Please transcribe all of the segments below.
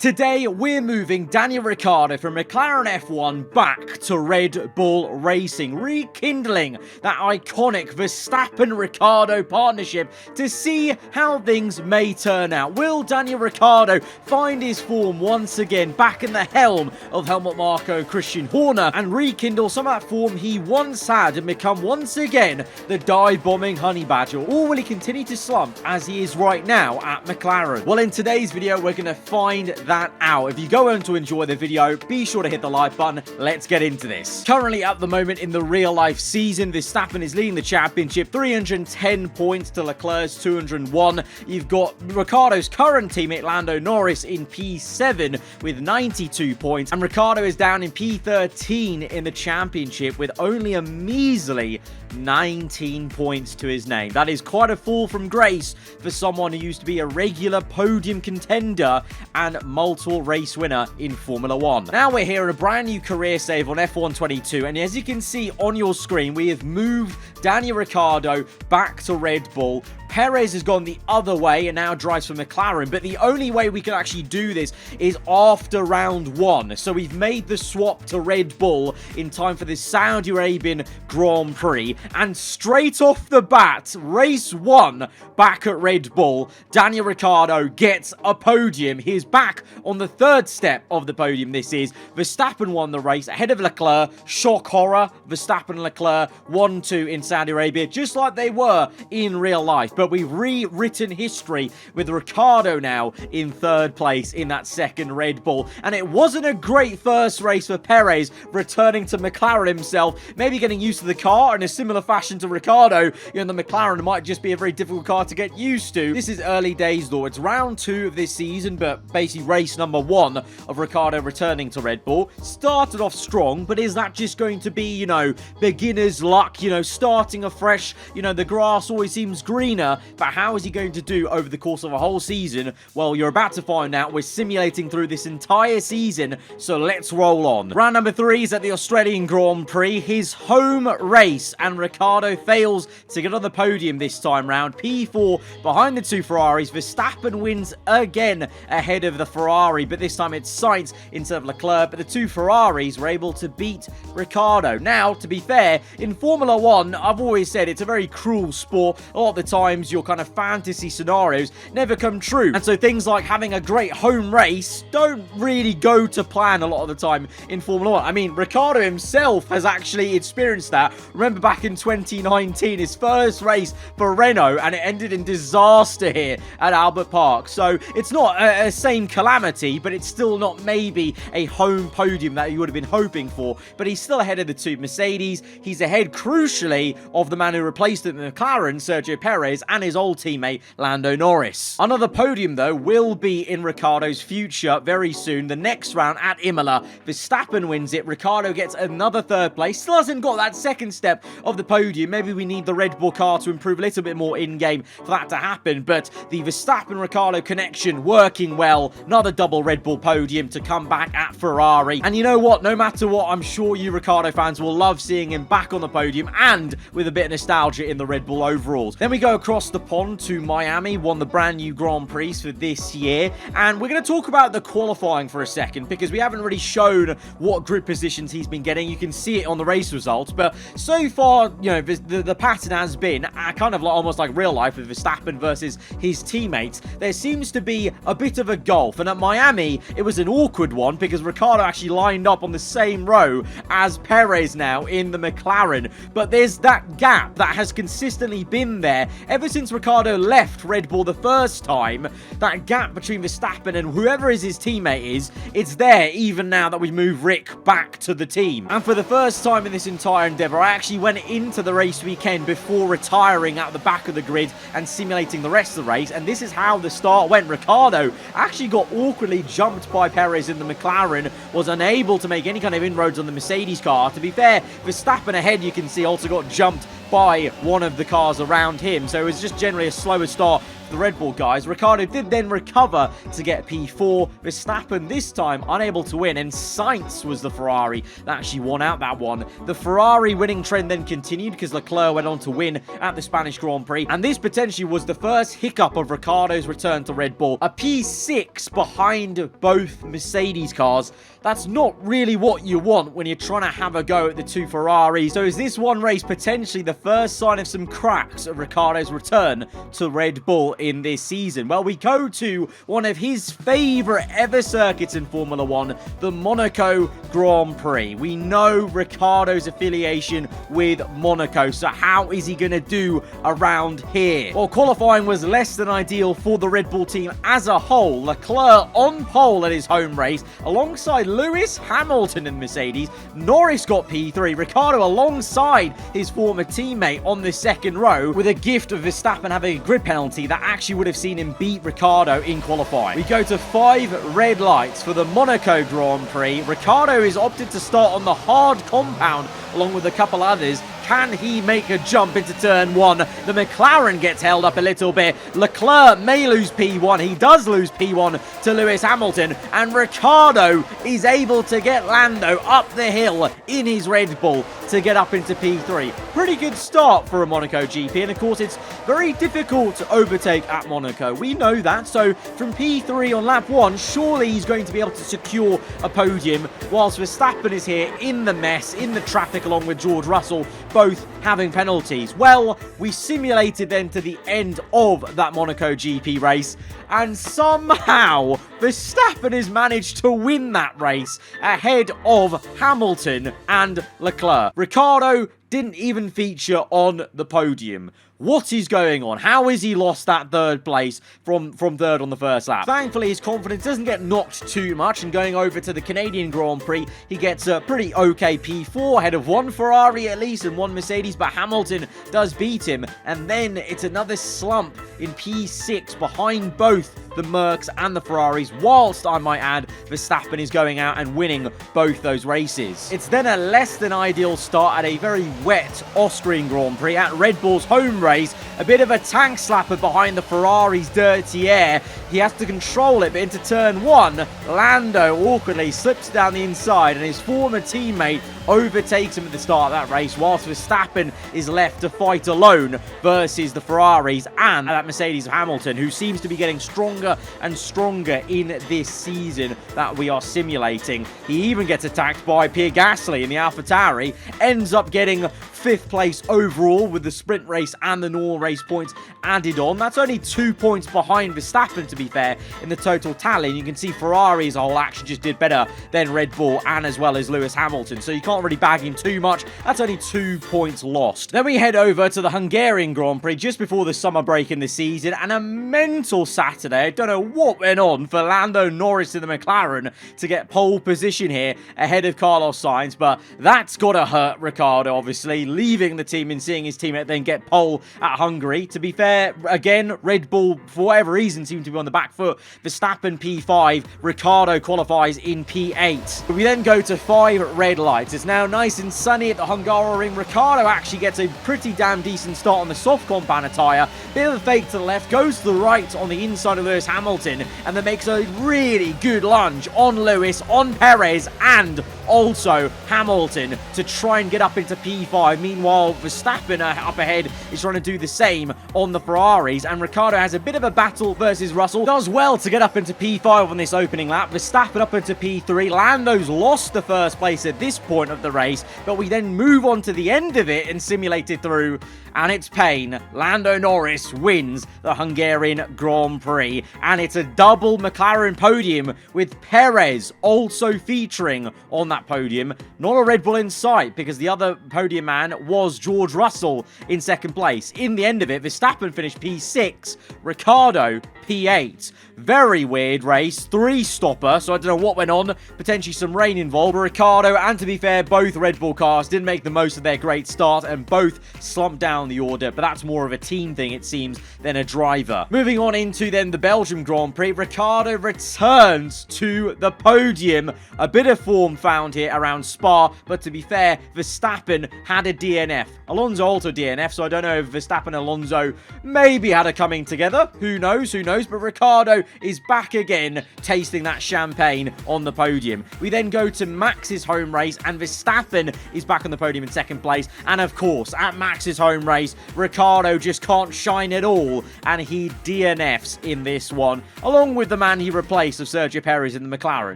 Today, we're moving Daniel Ricciardo from McLaren F1 back to Red Bull Racing, rekindling that iconic Verstappen-Ricciardo partnership to see how things may turn out. Will Daniel Ricciardo find his form once again back in the helm of Helmut Marko Christian Horner and rekindle some of that form he once had and become once again the dive-bombing honey badger? Or will he continue to slump as he is right now at McLaren? Well, in today's video, we're going to find that out. If you go on to enjoy the video, be sure to hit the like button. Let's get into this. Currently, at the moment in the real-life season, Verstappen is leading the championship, 310 points to Leclerc's 201. You've got Ricciardo's current teammate, Lando Norris, in P7 with 92 points, and Ricciardo is down in P13 in the championship with only a measly 19 points to his name. That is quite a fall from grace for someone who used to be a regular podium contender and multiple race winner in Formula 1. Now we're here at a brand new career save on F1 22, and as you can see on your screen, we have moved Daniel Ricciardo back to Red Bull. Perez has gone the other way and now drives for McLaren, but the only way we can actually do this is after round one. So we've made the swap to Red Bull in time for the Saudi Arabian Grand Prix, and straight off the bat, race one back at Red Bull, Daniel Ricciardo gets a podium. He is back on the third step of the podium. This is Verstappen won the race ahead of Leclerc. Shock horror, Verstappen and Leclerc 1-2 in Saudi Arabia, just like they were in real life. But we've rewritten history with Ricciardo now in third place in that second Red Bull. And it wasn't a great first race for Perez, returning to McLaren himself, maybe getting used to the car in a similar fashion to Ricciardo. You know, the McLaren might just be a very difficult car to get used to. This is early days though. It's round 2 of this season, but basically race number 1 of Ricciardo returning to Red Bull. Started off strong, but is that just going to be, you know, beginner's luck, you know, starting afresh? You know, the grass always seems greener, but how is he going to do over the course of a whole season? Well, you're about to find out. We're simulating through this entire season, so let's roll on. Round number 3 is at the Australian Grand Prix, his home race, and Ricciardo fails to get on the podium this time round. P4 behind the two Ferraris. Verstappen wins again ahead of the Ferrari, but this time it's Sainz instead of Leclerc, but the two Ferraris were able to beat Ricciardo. Now, to be fair, in Formula 1, I've always said it's a very cruel sport. A lot of the times, your kind of fantasy scenarios never come true, and so things like having a great home race don't really go to plan a lot of the time in Formula 1. I mean, Ricciardo himself has actually experienced that. Remember back in 2019, his first race for Renault, and it ended in disaster here at Albert Park. So it's not a same calamity, but it's still not maybe a home podium that he would have been hoping for. But he's still ahead of the two Mercedes. He's ahead, crucially, of the man who replaced him in McLaren, Sergio Perez, and his old teammate, Lando Norris. Another podium, though, will be in Ricciardo's future very soon. The next round at Imola, Verstappen wins it. Ricciardo gets another third place. Still hasn't got that second step of the podium. Maybe we need the Red Bull car to improve a little bit more in-game for that to happen. But the Verstappen-Ricciardo connection working well. Another double Red Bull podium to come back at Ferrari. And you know what? No matter what, I'm sure you Ricciardo fans will love seeing him back on the podium and with a bit of nostalgia in the Red Bull overalls. Then we go across the pond to Miami, won the brand new Grand Prix for this year. And we're going to talk about the qualifying for a second, because we haven't really shown what grid positions he's been getting. You can see it on the race results, but so far, you know, the pattern has been kind of like almost like real life with Verstappen versus his teammates. There seems to be a bit of a gulf, and at Miami, it was an awkward one because Ricciardo actually lined up on the same row as Perez now in the McLaren, but there's that gap that has consistently been there ever since Ricciardo left Red Bull the first time. That gap between Verstappen and whoever his teammate is, it's there even now that we move Rick back to the team. And for the first time in this entire endeavor, I actually went into the race weekend before retiring at the back of the grid and simulating the rest of the race, and this is how the start went. Ricciardo actually got awkwardly jumped by Perez in the McLaren, was unable to make any kind of inroads on the Mercedes car. To be fair, Verstappen ahead, you can see, also got jumped by one of the cars around him, so it was just generally a slower start the Red Bull guys. Ricciardo did then recover to get P4. Verstappen this time unable to win, and Sainz was the Ferrari that actually won out that one. The Ferrari winning trend then continued because Leclerc went on to win at the Spanish Grand Prix, and this potentially was the first hiccup of Ricciardo's return to Red Bull. A P6 behind both Mercedes cars. That's not really what you want when you're trying to have a go at the two Ferraris. So is this one race potentially the first sign of some cracks of Ricciardo's return to Red Bull in this season? Well, we go to one of his favourite ever circuits in Formula 1, the Monaco Grand Prix. We know Ricciardo's affiliation with Monaco, so how is he going to do around here? Well, qualifying was less than ideal for the Red Bull team as a whole. Leclerc on pole at his home race, alongside Lewis Hamilton in Mercedes. Norris got P3. Ricciardo alongside his former teammate on the second row, with a gift of Verstappen having a grid penalty that actually would have seen him beat Ricciardo in qualifying. We go to 5 red lights for the Monaco Grand Prix. Ricciardo is opted to start on the hard compound along with a couple others. Can he make a jump into turn 1? The McLaren gets held up a little bit. Leclerc may lose P1. He does lose P1 to Lewis Hamilton. And Ricciardo is able to get Lando up the hill in his Red Bull to get up into P3. Pretty good start for a Monaco GP. And of course, it's very difficult to overtake at Monaco. We know that. So from P3 on lap 1, surely he's going to be able to secure a podium, whilst Verstappen is here in the mess, in the traffic, along with George Russell, both having penalties. Well, we simulated then to the end of that Monaco GP race, and somehow Verstappen has managed to win that race ahead of Hamilton and Leclerc. Ricciardo didn't even feature on the podium. What is going on? How has he lost that third place from third on the first lap? Thankfully, his confidence doesn't get knocked too much, and going over to the Canadian Grand Prix, he gets a pretty okay P4, ahead of one Ferrari at least and one Mercedes, but Hamilton does beat him, and then it's another slump in P6 behind both the Mercs and the Ferraris, whilst, I might add, Verstappen is going out and winning both those races. It's then a less than ideal start at a very wet Austrian Grand Prix at Red Bull's home race. A bit of a tank slapper behind the Ferrari's dirty air. He has to control it, but into turn 1, Lando awkwardly slips down the inside, and his former teammate overtakes him at the start of that race, whilst Verstappen is left to fight alone versus the Ferraris and that Mercedes of Hamilton, who seems to be getting stronger and stronger in this season that we are simulating. He even gets attacked by Pierre Gasly in the AlphaTauri, ends up getting 5th place overall with the sprint race and the normal race points added on. That's only 2 points behind Verstappen, to be fair, in the total tally. And you can see Ferrari as a whole actually just did better than Red Bull and as well as Lewis Hamilton. So you can't really bag him too much. That's only 2 points lost. Then we head over to the Hungarian Grand Prix just before the summer break in the season, and a mental Saturday. I don't know what went on for Lando Norris in the McLaren to get pole position here ahead of Carlos Sainz, but that's got to hurt Ricciardo, obviously, leaving the team and seeing his teammate then get pole at Hungary. To be fair, again, Red Bull, for whatever reason, seemed to be on the back foot. Verstappen P5, Ricciardo qualifies in P8. We then go to 5 red lights. It's now nice and sunny at the Hungaroring. Ricciardo actually gets a pretty damn decent start on the soft compound tyre. Bit of a fake to the left, goes to the right on the inside of Lewis Hamilton, and then makes a really good lunge on Lewis, on Perez, and also Hamilton to try and get up into P5. Meanwhile, Verstappen up ahead is trying to do the same on the Ferraris, and Ricciardo has a bit of a battle versus Russell. Does well to get up into P5 on this opening lap. Verstappen up into P3. Lando's lost the first place at this point of the race, but we then move on to the end of it and simulate it through, and it's pain. Lando Norris wins the Hungarian Grand Prix, and it's a double McLaren podium with Perez also featuring on that podium. Not a Red Bull in sight, because the other podium man was George Russell in second place. In the end of it, Verstappen finished P6, Ricciardo P8. Very weird race, 3-stopper, so I don't know what went on. Potentially some rain involved. Ricciardo, and to be fair, both Red Bull cars didn't make the most of their great start, and Verstappen both slumped down the order, but that's more of a team thing, it seems, than a driver. Moving on into then the Belgium Grand Prix, Ricciardo returns to the podium. A bit of form found here around Spa, but to be fair, Verstappen had a DNF. Alonso also DNF, so I don't know if Verstappen and Alonso maybe had a coming together. Who knows, but Ricciardo is back again, tasting that champagne on the podium. We then go to Max's home race, and Verstappen is back on the podium in second place. And of course, at Max's home race, Ricciardo just can't shine at all, and he DNFs in this one, along with the man he replaced of Sergio Perez in the McLaren.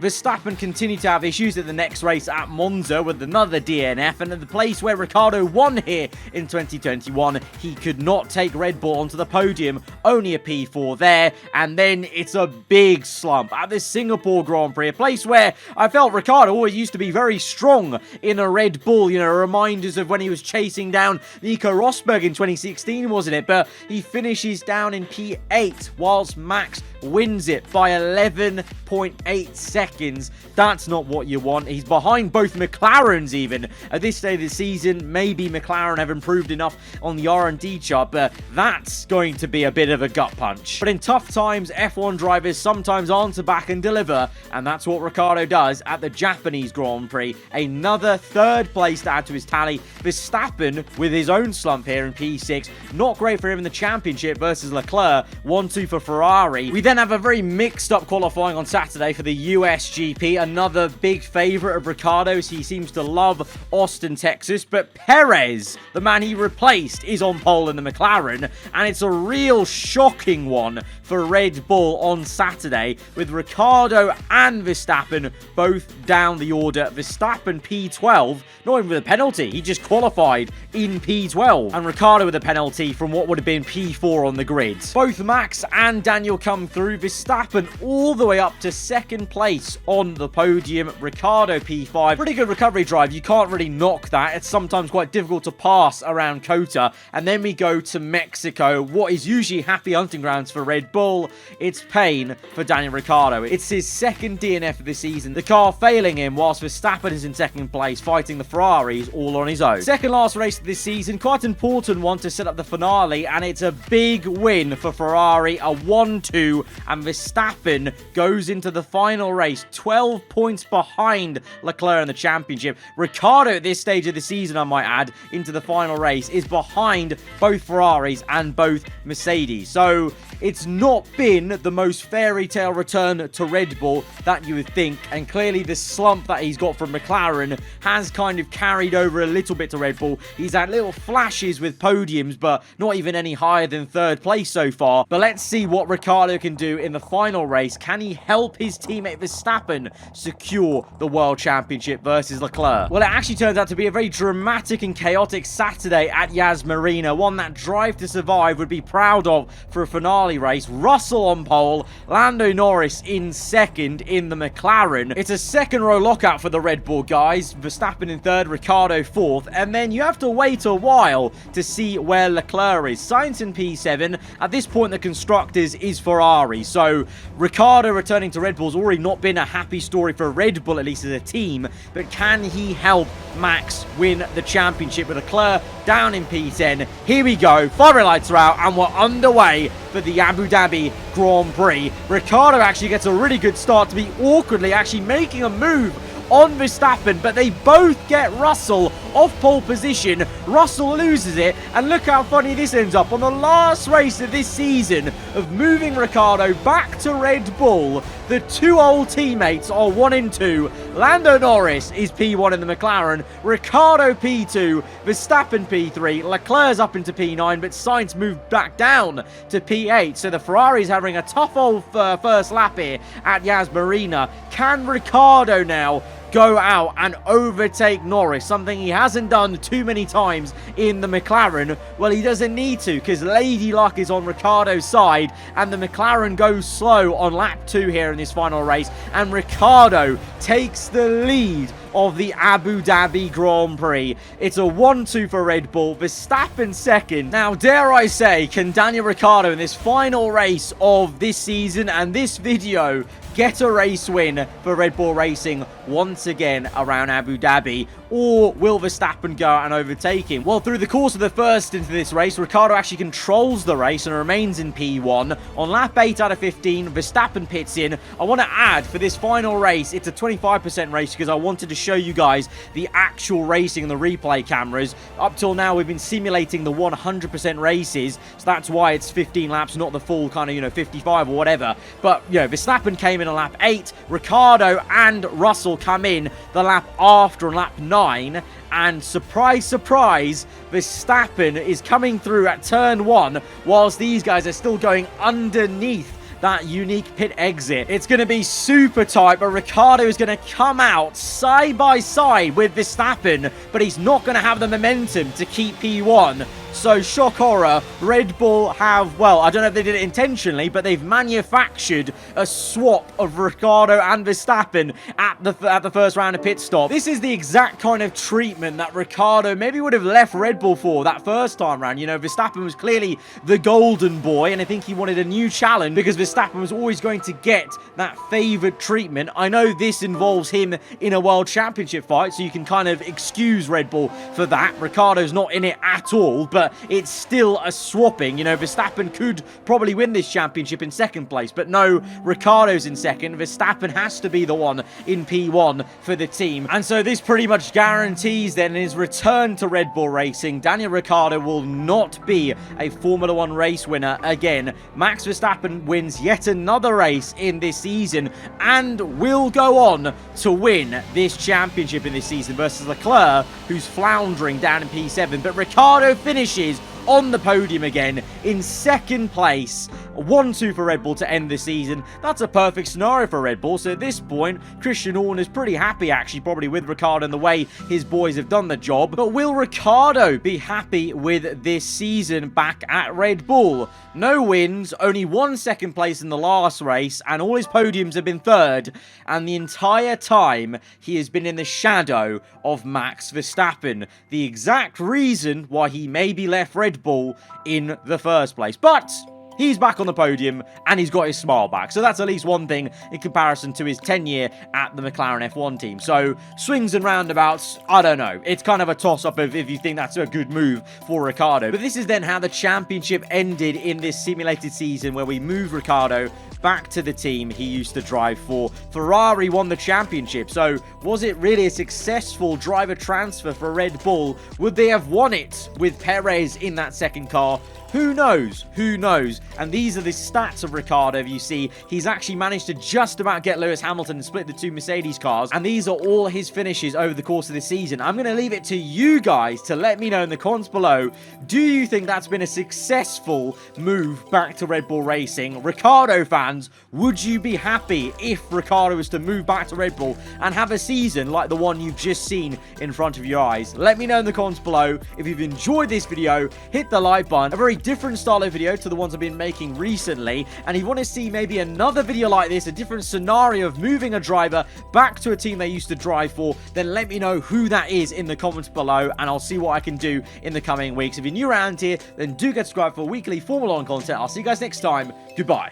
Verstappen continued to have issues at the next race at Monza with another DNF, and at the place where Ricciardo won here in 2021, he could not take Red Bull onto the podium, only a P4 there, and then it's a big slump at the Singapore Grand Prix, a place where I felt Ricciardo always used to be very strong in a Red Bull, you know, reminders of when he was chasing down Nico Rosberg in 2016, wasn't it? But he finishes down in P8 whilst Max wins it by 11.8 seconds. That's not what you want. He's behind both McLarens even. At this stage of the season, maybe McLaren have improved enough on the R&D chart, but that's going to be a bit of a gut punch. But in tough times, F1 drivers sometimes answer back and deliver, and that's what Ricciardo does at the Japanese Grand Prix. Another third place to add to his tally. Verstappen with his own slump here in P6. Not great for him in the championship versus Leclerc. 1-2 for Ferrari. We then have a very mixed up qualifying on Saturday for the US GP. Another big favourite of Ricciardo's. He seems to love Austin, Texas, but Perez, the man he replaced, is on pole in the McLaren, and it's a real shocking one for Red Bull on Saturday, with Ricciardo and Verstappen both down the order. Verstappen P12, not even with a penalty, he just qualified in P12, and Ricciardo with a penalty from what would have been P4 on the grid. Both Max and Daniel come through. Verstappen all the way up to second place on the podium. Ricciardo P5. Pretty good recovery drive. You can't really knock that. It's sometimes quite difficult to pass around Cota. And then we go to Mexico, what is usually happy hunting grounds for Red Bull. It's pain for Daniel Ricciardo. It's his second DNF of the season. The car failing him whilst Verstappen is in second place, fighting the Ferraris all on his own. Second last race of this season, quite important one to set up the finale, and it's a big win for Ferrari, a 1-2, and Verstappen goes into the final race 12 points behind Leclerc in the championship. Ricciardo at this stage of the season, I might add, into the final race is behind both Ferraris and both Mercedes. So it's not been the most fairy tale return to Red Bull that you would think, and clearly the slump that he's got from McLaren has kind of carried over a little bit to Red Bull. He's had little flashes with podiums, but not even any higher than third place so far. But let's see what Ricciardo can do in the final race. Can he help his teammate Verstappen secure the World Championship versus Leclerc? Well, it actually turns out to be a very dramatic and chaotic Saturday at Yas Marina, one that Drive to Survive would be proud of for a finale race. Russell on pole, Lando Norris in second in the McLaren. It's a second row lockout for the Red Bull guys. Verstappen in third, Ricciardo fourth, and then you have to wait a while to see where Leclerc is. Sainz in P7. At this point, the constructors is Ferrari, so Ricciardo returning to Red Bull's already not been a happy story for Red Bull, at least as a team, but can he help Max win the championship with Leclerc down in P10? Here we go, fire lights are out, and we're underway for the Abu Dhabi Grand Prix. Ricciardo actually gets a really good start to be awkwardly actually making a move on Verstappen, but they both get Russell off pole position. Russell loses it, and look how funny this ends up. On the last race of this season of moving Ricciardo back to Red Bull, the two old teammates are 1 and 2. Lando Norris is P1 in the McLaren, Ricciardo P2, Verstappen P3, Leclerc's up into P9, but Sainz moved back down to P8. So the Ferrari's having a tough old first lap here at Yas Marina. Can Ricciardo now go out and overtake Norris, something he hasn't done too many times in the McLaren? Well, he doesn't need to, because Lady Luck is on Ricciardo's side, and the McLaren goes slow on lap 2 here in this final race, and Ricciardo takes the lead of the Abu Dhabi Grand Prix. It's a 1-2 for Red Bull, Verstappen second. Now, dare I say, can Daniel Ricciardo in this final race of this season and this video get a race win for Red Bull Racing once again around Abu Dhabi? or will Verstappen go out and overtake him? Well, through the course of the first into this race, Ricciardo actually controls the race and remains in P1. On lap 8 out of 15, Verstappen pits in. I want to add, for this final race, it's a 25% race because I wanted to show you guys the actual racing and the replay cameras. Up till now, we've been simulating the 100% races, so that's why it's 15 laps, not the full kind of, 55 or whatever. But, Verstappen came in on lap 8, Ricciardo and Russell come in the lap after on lap 9, and surprise, surprise, Verstappen is coming through at turn 1, whilst these guys are still going underneath that unique pit exit. It's going to be super tight, but Ricciardo is going to come out side by side with Verstappen, but he's not going to have the momentum to keep P1. So, shock horror, Red Bull have, well, I don't know if they did it intentionally, but they've manufactured a swap of Ricciardo and Verstappen at the first round of pit stop. This is the exact kind of treatment that Ricciardo maybe would have left Red Bull for that first time round. Verstappen was clearly the golden boy, and I think he wanted a new challenge because Verstappen was always going to get that favoured treatment. I know this involves him in a World Championship fight, so you can kind of excuse Red Bull for that. Ricciardo's not in it at all, but it's still a swapping. Verstappen could probably win this championship in second place, but no, Ricciardo's in second. Verstappen has to be the one in P1 for the team. And so this pretty much guarantees then his return to Red Bull Racing. Daniel Ricciardo will not be a Formula 1 race winner again. Max Verstappen wins yet another race in this season and will go on to win this championship in this season versus Leclerc, who's floundering down in P7. But Ricciardo finishes on the podium again in second place. 1-2 for Red Bull to end the season. That's a perfect scenario for Red Bull. So at this point, Christian Horner's pretty happy actually probably with Ricciardo and the way his boys have done the job. But will Ricciardo be happy with this season back at Red Bull? No wins, only 1 second place in the last race, and all his podiums have been third. And the entire time, he has been in the shadow of Max Verstappen. The exact reason why he maybe left Red Bull in the first place. But he's back on the podium, and he's got his smile back. So that's at least one thing in comparison to his tenure at the McLaren F1 team. So swings and roundabouts, I don't know. It's kind of a toss-up of if you think that's a good move for Ricciardo. But this is then how the championship ended in this simulated season, where we move Ricciardo back to the team he used to drive for. Ferrari won the championship, so was it really a successful driver transfer for Red Bull? Would they have won it with Perez in that second car? Who knows? Who knows? And these are the stats of Ricciardo. You see, he's actually managed to just about get Lewis Hamilton and split the two Mercedes cars. And these are all his finishes over the course of the season. I'm going to leave it to you guys to let me know in the comments below. Do you think that's been a successful move back to Red Bull Racing? Ricciardo fans, would you be happy if Ricciardo was to move back to Red Bull and have a season like the one you've just seen in front of your eyes? Let me know in the comments below. If you've enjoyed this video, hit the like button. A very different style of video to the ones I've been making recently, and if you want to see maybe another video like this, a different scenario of moving a driver back to a team they used to drive for, then let me know who that is in the comments below, and I'll see what I can do in the coming weeks. If you're new around here, then do get subscribed for weekly Formula 1 content. I'll see you guys next time. Goodbye.